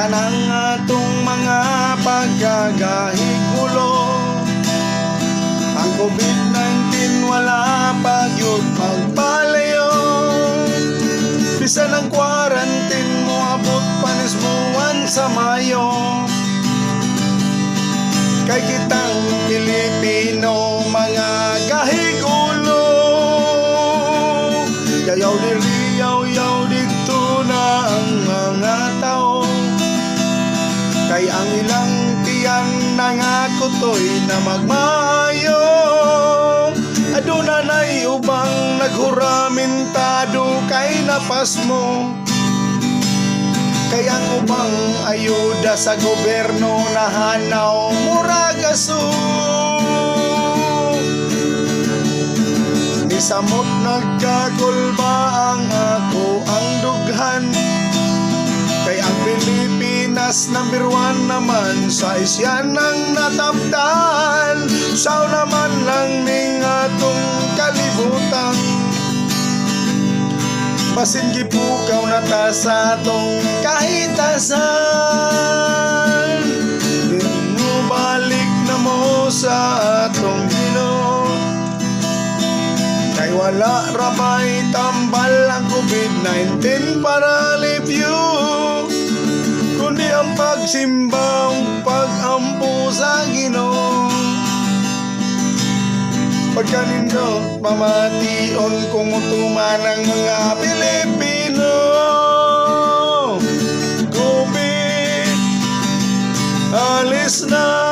kanang atong mga pagkagahigulo. Ang COVID-19 wala pa gyud magpalayo. Bisan ang quarantine mo abot panismuan sa Mayo. Kay kitang Pilipino mga kahigulo, yayaw diri yaw dito na ang mga tao. Kay ang ilang tiyan nangakutoy na magmayo. Aduna na'y ubang naghuramintado kay napas mo. Kay ang ubang ayuda sa gobyerno nahanaw murag aso. Isamot nagkakulba ang ako ang dughan. Kay ang Pilipinas number 1 naman sa isyan ang nataptan. Sao naman lang ning atong kalibutan. Basin gipukaw na ta sa atong kahitasan. Balik na mo sa atong Ginoo. Kay wala rabay tambal ang COVID-19 para alipyo, kundi ang pagsimba ug pag-ampo sa Ginoo. Pagkanindot mamation kung utuman ang mga Pilipino. COVID, alis na.